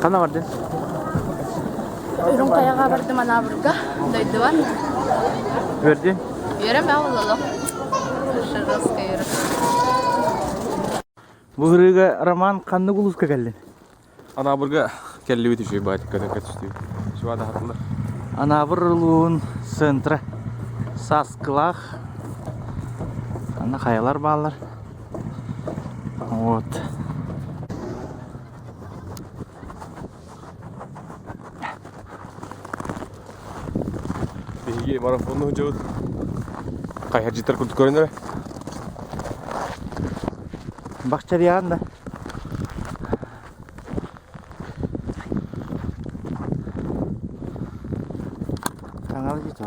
Kana vardı? Ürün kayağa vardım Aнаабырга. Daydıvan. Verdi? Yürüm ya olalım. Красноярскай yürüm. Bu hırıga Raman kanlı kuluska geldin. Aнаабырга келли бит şey баатик ката түстү. Шуада хатылар. Анаабырылуун центра саскылах. Ана каялар баалар. Вот. Беги марафонну жабыт. Кайга житер күрдүк көрүнөр. Bakça diyağında. Kanal gitu.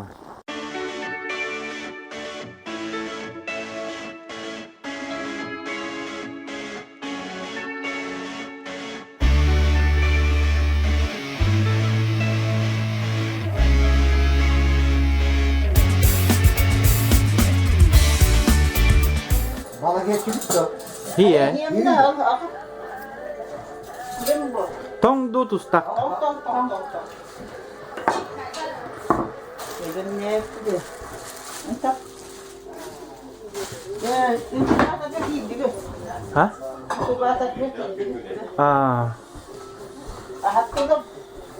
Bala geçti. Iya. Yemde al. Tong du tustak. Tong. Benim ne yaptı? Entah. Ya, itu kata dia gitu. Ha? Itu kata dia gitu. Aa. Hatta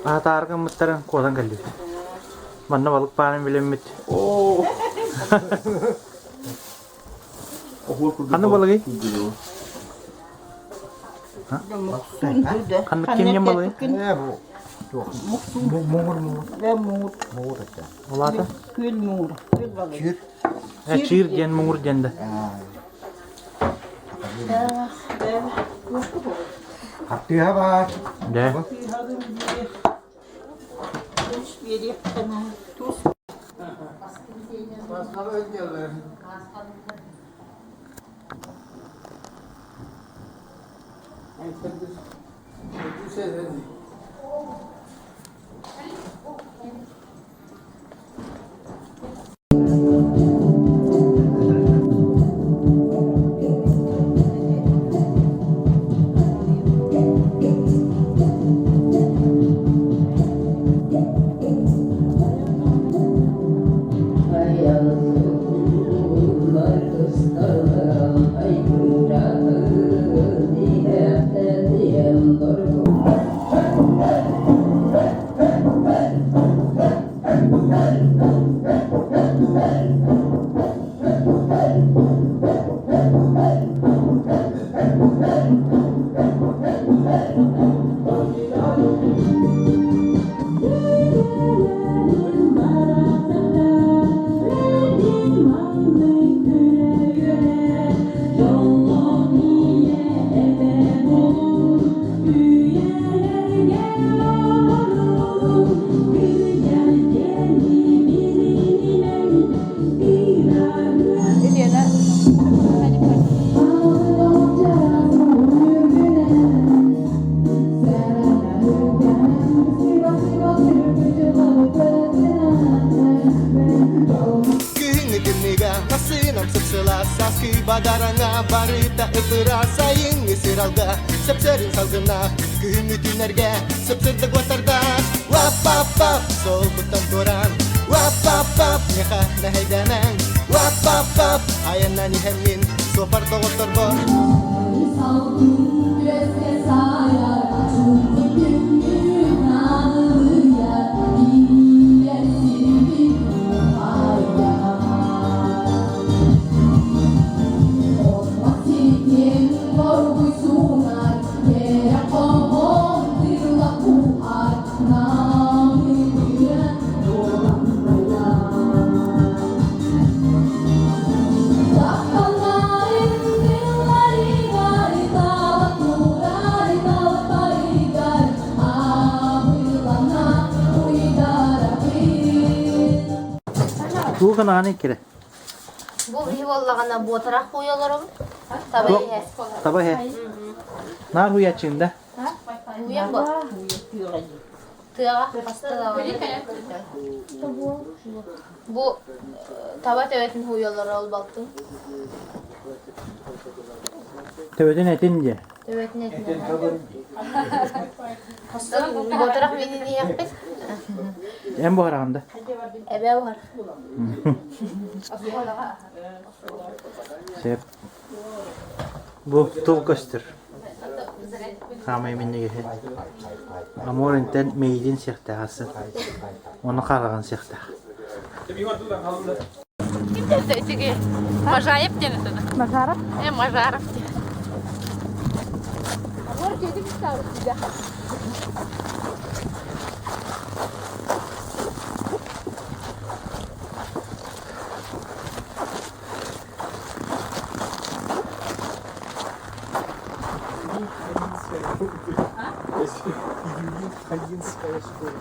Ahtar mıttarın kodan geldi. Manna balık panen bilemmet. oh. Kanı balığı? Ha? Kanı kimyen balığı? Ne bu? Mumur. Ne mumur? Mumur aja. Olata? Kül mumur. Kül balığı. Kül. Çiğir diyen mungur diyende. Hati apa? De. Barita terasa yang siralga sepsering salgena kehingitinerga sepserde guatarda wapapap sol kutantoran wapapap nyaka nahaidanan wapapap ayanani hemin sopar togotorbo Bu kana ne kire? Bu iyi vallagana bu taraf koyuyorlar. Tabii. Tabahe. Nar huya çinde. Uyan bu. Tığa hasta da var. Bu tabat evetin huyuyorlar ol baktım. Töveden etince. Evet ne? Ботарах мені ніяк. En bu arağında. Ebe var. Bu tulkastır. Kamay minne gehe. Amor Anton meydin sektahası. Onu karagan sektah. Kim dedi öteki? Majayip dedi. Majarap? Majarap dedi. Amor dedi ki size. Калинская школа.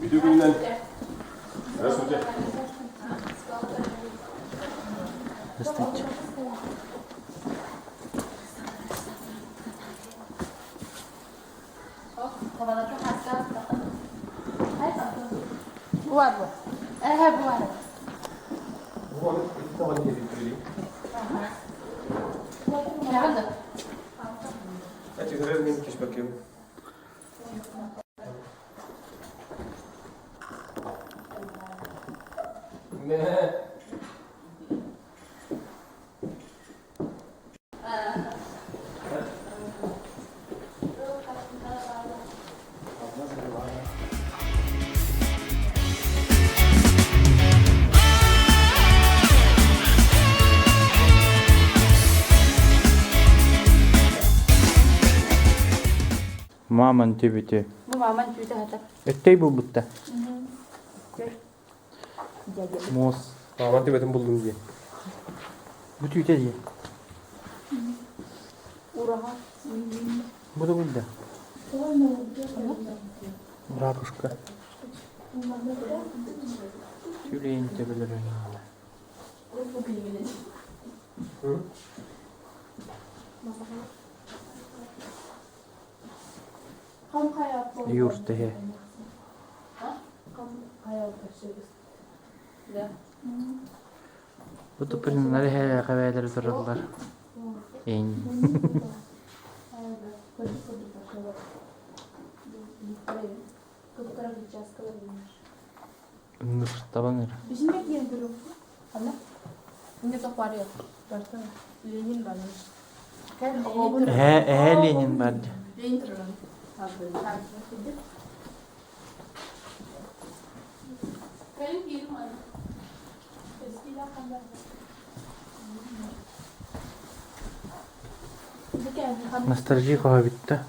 Видеогүннен. Здравствуйте. Здравствуйте. Var bu. Bu var. Эти грязные кишбаки. Maman tübütü. Bu maman tüyde hatta. Öttey bu butta. Mos. Aman tibetim buldum diye. Bu tüyde diye. Uraha. Bu da burada. Rакушка. Tüleyin tebeleri. Yurt he. Bu Tuprinaalар he kaveler dururlar. En. Nur tabanır. Ne çok var yok. Lenin var. He Lenin vardı. Lenin duran. Benim yerim var. Eskiler kanlar. Nostalji koha bitti.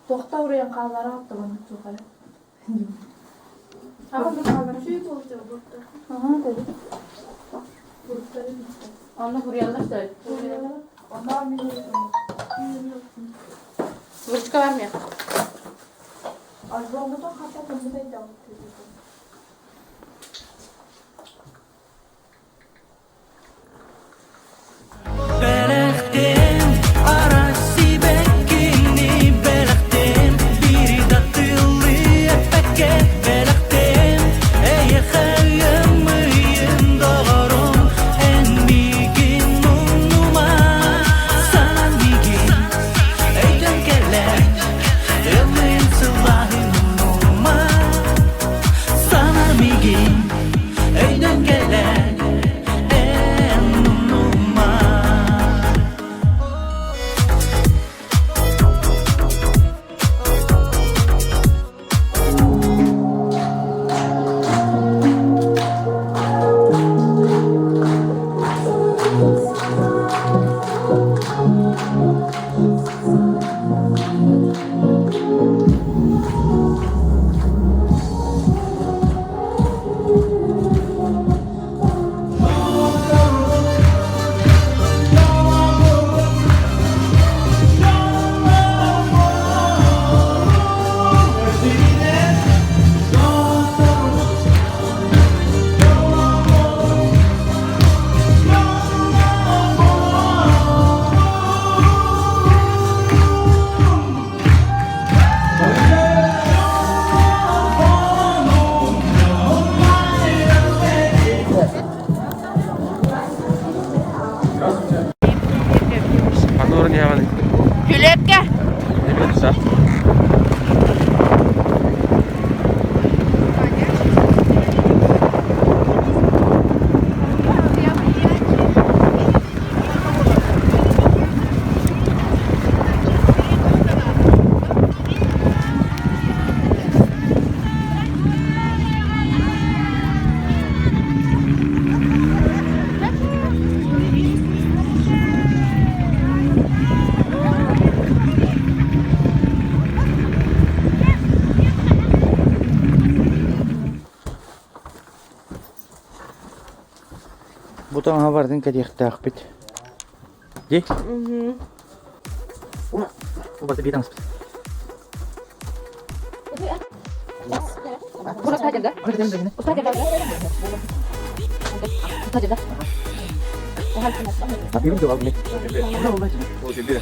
Toqta uğrayan qalları atdı bana çoxarı. Ama bu qalları şey oldu burada. Aha dedi. Burada bitti. Onu buraya da. Onlar bilir. Vurçka var mı ya? Az oldu da hatta konuşmayı devam ediyor. Bu da Anabır'dan kadiyaktak bit. Ye? Bu batı bir tanesi. Burası kaç evde? Usta evde. Usta evde. Tapi itu bagus. O dedi.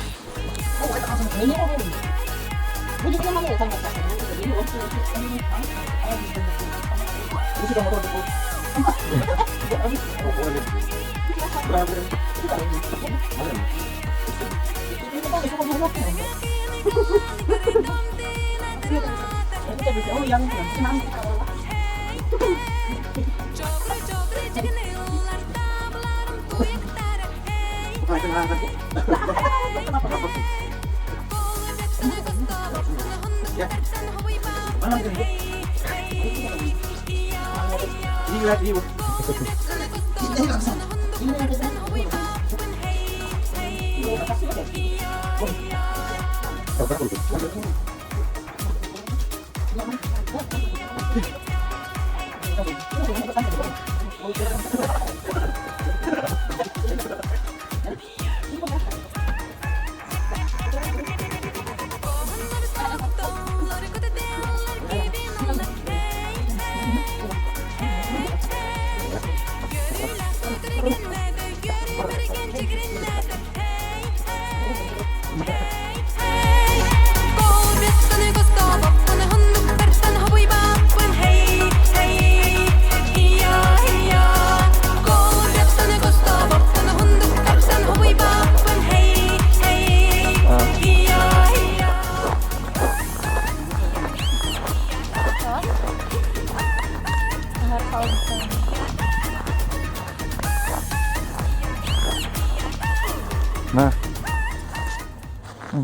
Nah,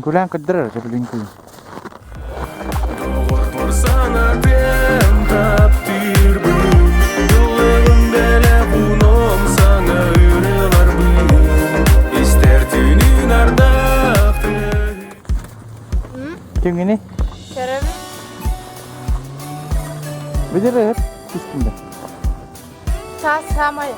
kulang keder sebelum itu. Kim ini? Kerem. Bener sistemde. Sama ya.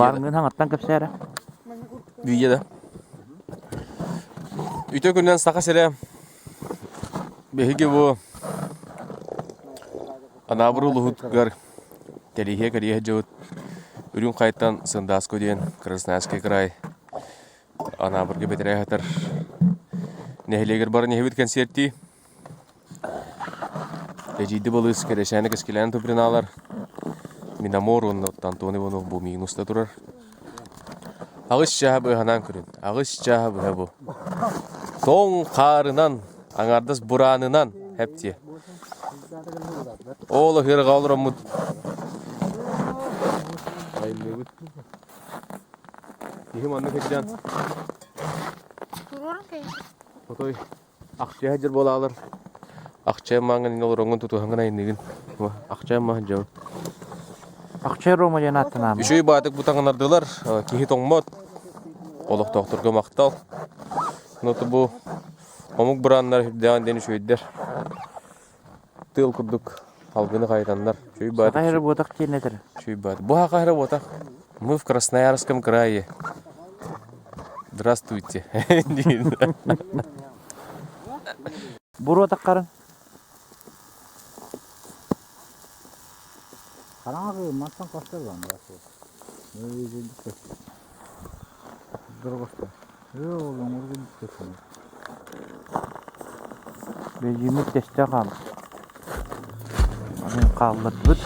Barngın hangatan köpsere. Videoda. Ütö günden saka sere. Behige bu. Anaabır улууһугар. Калиhe жауыт. Үрүн кайттан Сындаско деген Красноярскай край. Анаабырга бетерәһәтер. Нехлегер бар нехбит концертти. Ежиди болыс керешәне кескелән Тупринаалар Амор Антон Иванов бу минуста турар. Агыс чабы ханан күрүн. Агыс чабы бу. Тоң карынан, аңардас буранынан хепти. Ола хер галрамут. Айлыбыт. Ихим анны кеткен. Турор кай. Фотой акча хәҗер болалар. Акча маңын инол роңын тутуһан айныгын. Акча маңын жау. Акча рома жанаттан. Үшөй батык бутаңнардылар. Кихи тоңмот. Олық тоқтырға мақтал. Ноты бұл омук бұраннар дәған дені шөйдер. Тыл күрдік алғыны қайтандар. Шөй батык. Қайры ботақ тенетір. Шөй батык. Бұға қайры ботақ. Мы в Красноярском крае. Здравствуйте. Бұр отақ қарын. Қараңғы мастан қастар бар. Дұрғышты. Оғылың ұрғын түксін. Бежимет тесте қам. Мен қалдыр бүт.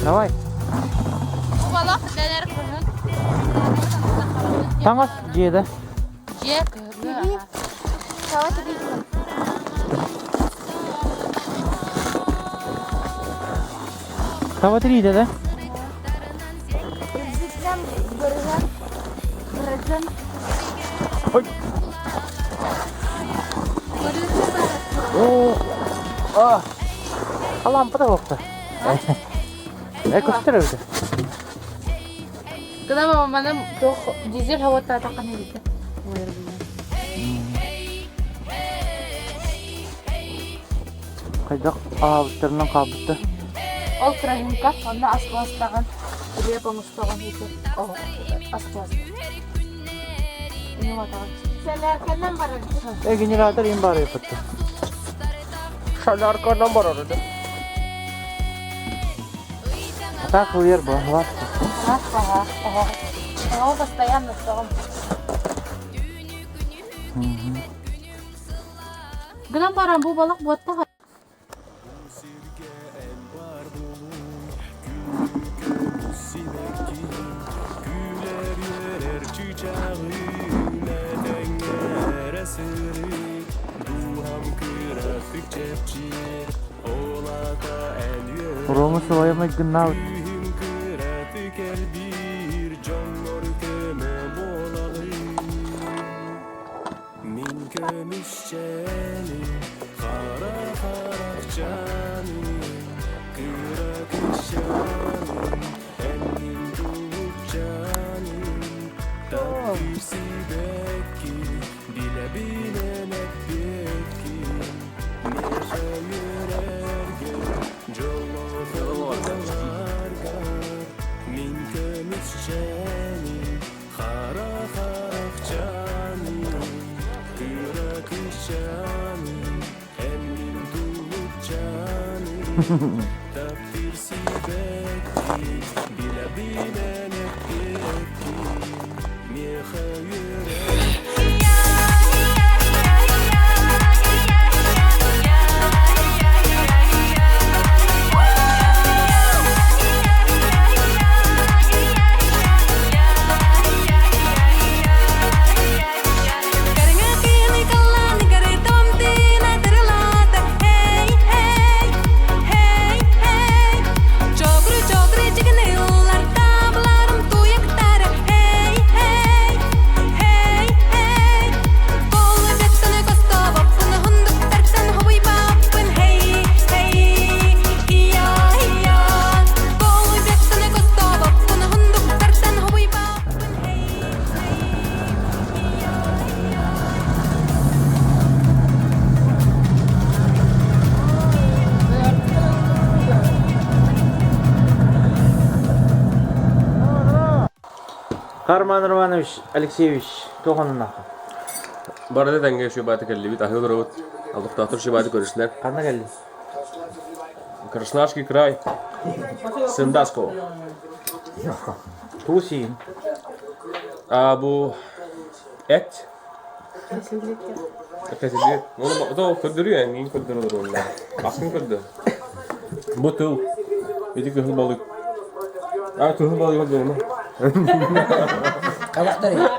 Давай. Таңас жеді. Жек. Сава тирейді. Сава тирейді, да? Үзіттен бірізен. Ой. О. Лампы да боқты. Көстер өйді. Когда мамам тох дизель хаватта атакан еді. Қайдақ абыттарынан қабытты. Ол крайга, онда аскластаған. Үре помыстаған еді. О, аскласт. Не ватаған. Sen erkenden barır. Генератор ең бары епітті. Шал арқардан бар арады. Так уер бұл, var. Ага. Постоянно стал. Гынан барам бұл балық буатта. Romu sıvayamay gınnav. Карман Романович Алексеевич туһунан. Barada tenge şu batı kelli bit ahı durut. Aldıktatır şu batı görüşler. Kanda geldi. Красноярский край. Сындаско. Tuğsiyin. Bu et. Kesildi. Onu da kırdırıyor yani. Neyin kırdırılır onlar? Askın kırdı. Bu tığ. Bir kıhıl balık. Kıhıl balık kırdı onu. Kabakları.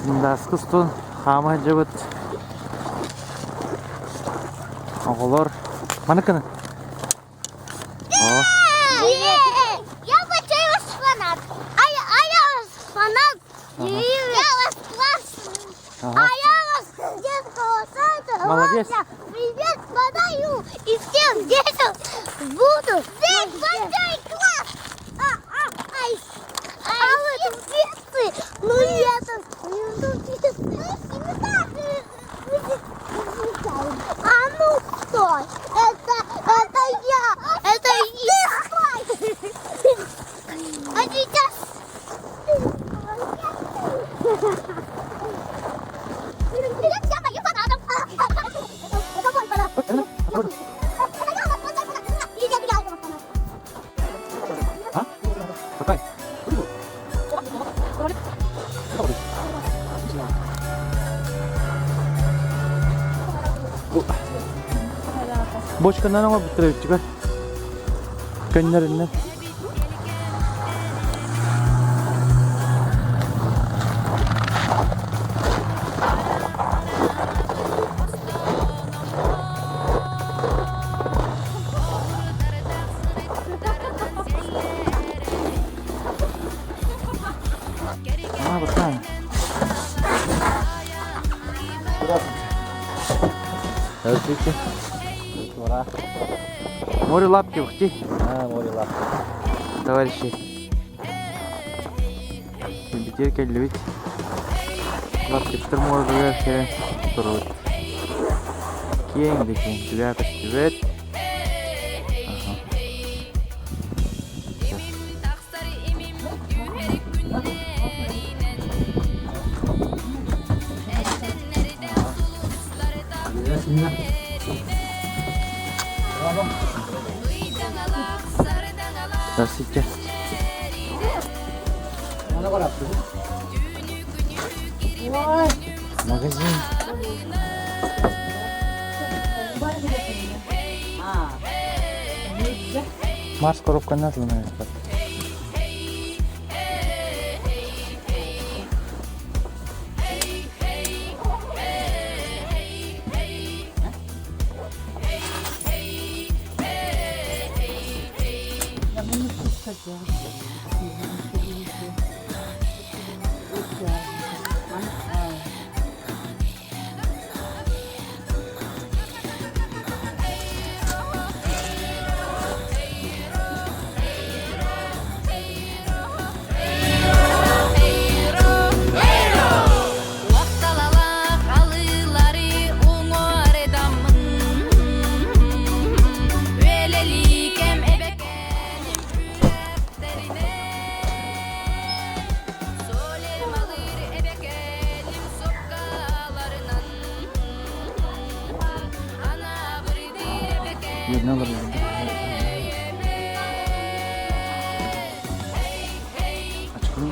Сындаско стон хама жабыт. Оголор. Маныкыны. Я хочу вас фанат. А я вас фанат. Я вас классный. А я вас с детского сада. Молодец. Ладно, привет подаю. И всем детям буду. Здесь большой класс. А вы тут песцы? Ну это... А ну стой! Это я! Это я! А сейчас... Я мою фанатом! Это мой фанат! Какай? Бочкадан ama bitirebilir çıkar. Kendilerine. Bakalım. Здравствуйте. Море лапки, ухти. Море лапки. Товарищи. Битер келдибит. Лапки штурмовые херен турут. Кең декен, түбәк үстүбет. Здравствуйте. Магазин. Марс коробка названа. Yerine alabilirim. Açık mı?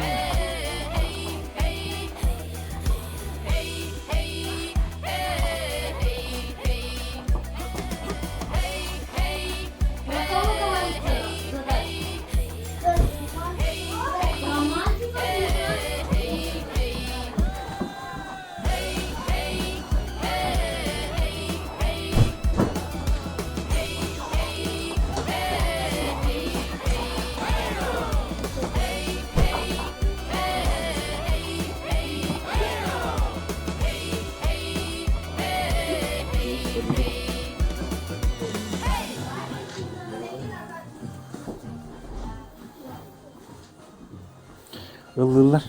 Yıllılar.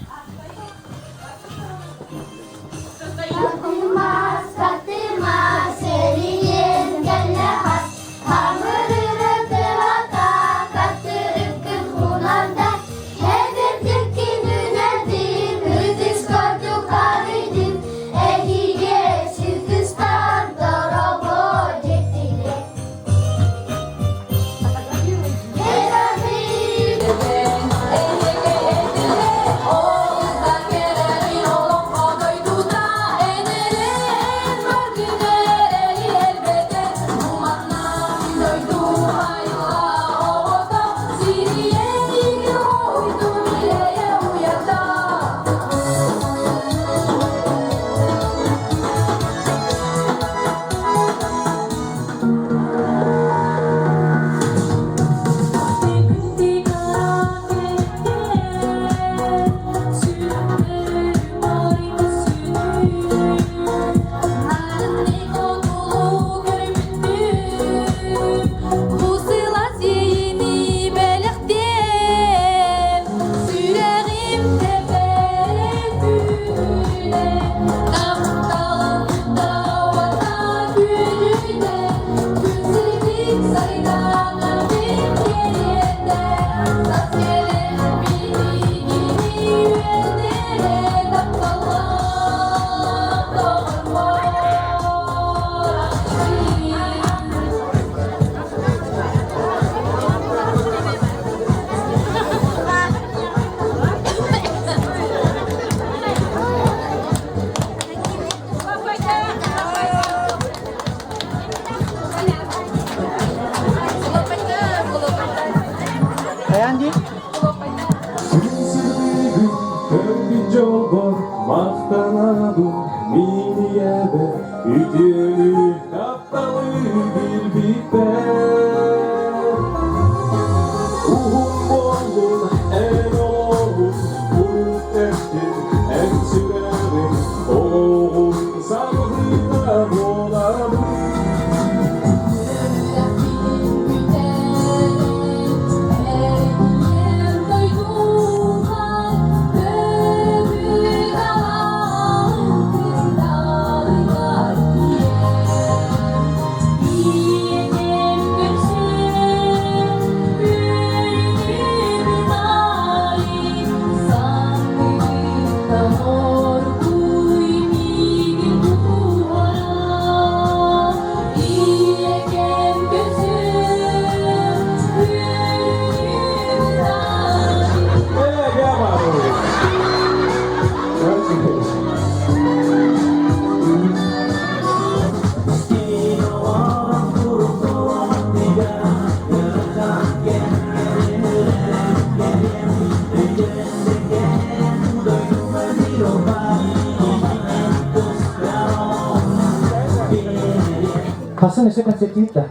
Асын ese концертита.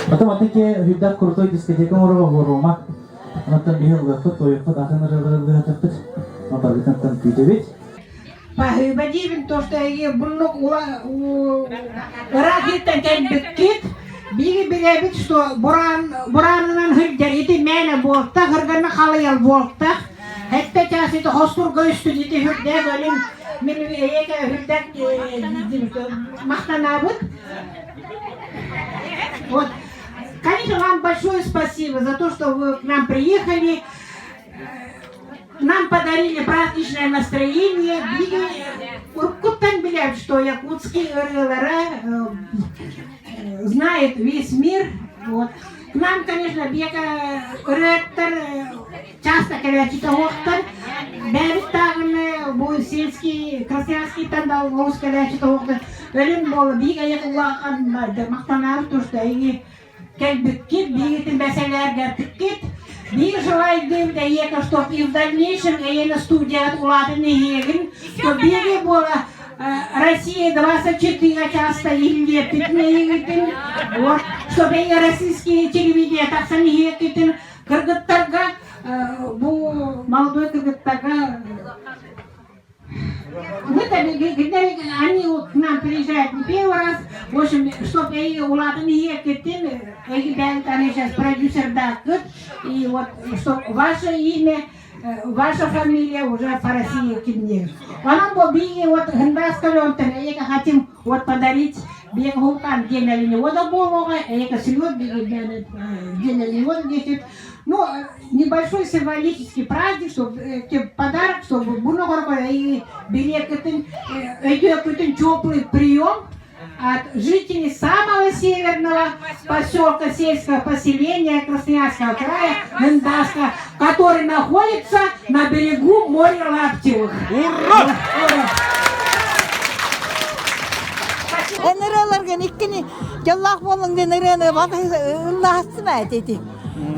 Потом атаке хюддак крутой дискотека морого ворума. Анатан бихил гахтот тояхтот ахынырылырылы атаптыт. Апаргытантан күйтебет. Пахыбадивин то, что я бунок рахиттан кәлбіккет, биги билебит, что буранынан хылдер ити мәне болта, хырганна халаял болта. Хәтта часы ити хостурга үстү ити хылдер, олин мен эйеке хылдер мақтанабыт. Вот. Конечно, вам большое спасибо за то, что вы к нам приехали. Нам подарили праздничное настроение. Уркуттан билет, что якутский РЛР знает весь мир. Вот. К нам, конечно, бега ректор часто колячит охтар. Бәрі тағыны бұл сельский, красноярский тандал ғыз колячит охтар. Өлім болы бега еқылаған мақтанар тұршта. Кәлбіккет, бегетін бәселерге тіккет. Бир желаю девда ека, чтоб и в дальнейшем на студия улады не егин, чтоб беги была Россия 24 часа или 15, вот, чтобы и российские телевидения так сами егитин, кыргыттарга, молодой кыргыттарга. Они вот к нам приезжают не первый раз, в общем, чтобы я улады не егитин, они сейчас продюсер дакут, и вот, чтобы ваше имя, ваша фамилия уже по России киднет. Она побили вот Сындаско я хотим вот подарить бегункам день оленевода было, я слет день оленевода 10. Ну, небольшой символический праздник, чтобы подарок, чтобы было и билет идет теплый прием от жителей самого северного поселка сельского поселения Красноярского края Сындаско, который находится на берегу моря Лаптевых. Ура!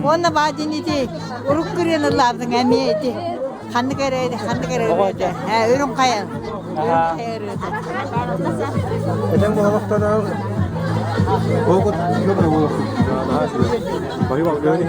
Уонна баадинити уруккуренлардың әмети хандыгәрәде өрүн каян Этен болоктан огут юбры болот. Байбак гөни.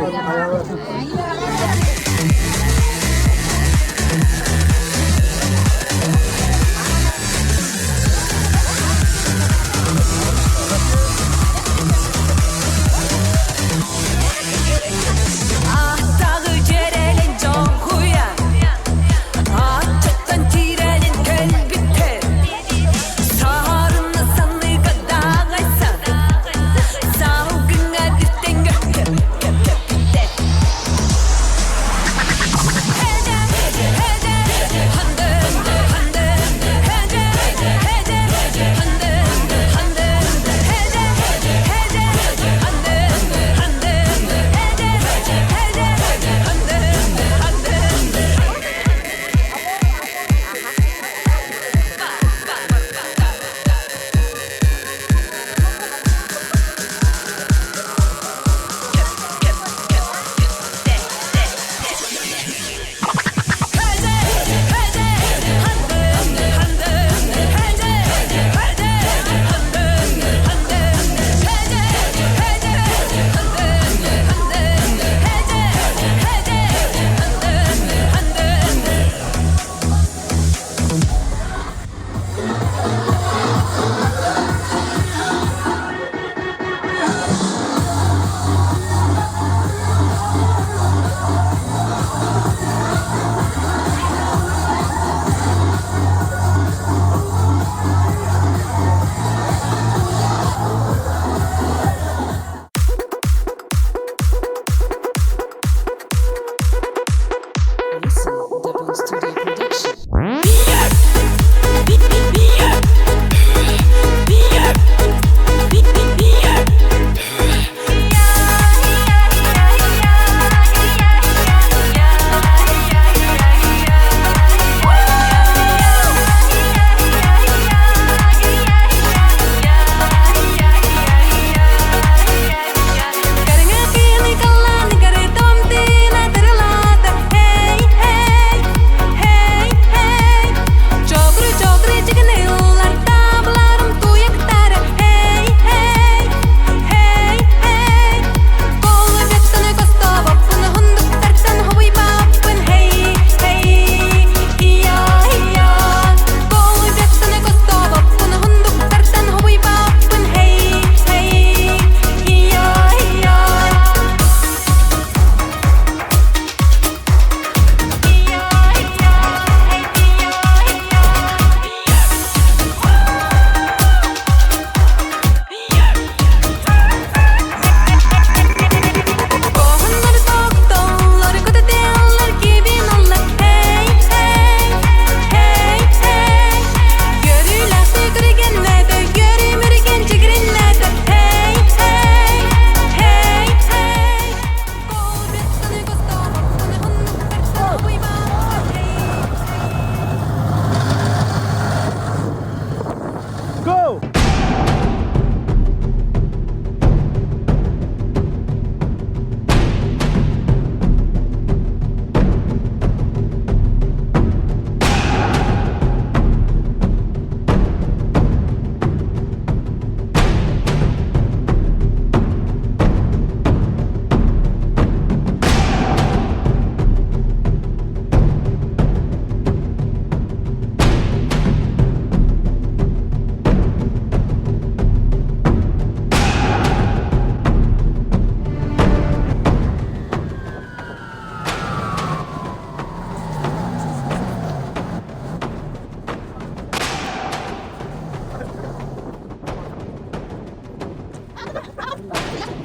Иванов.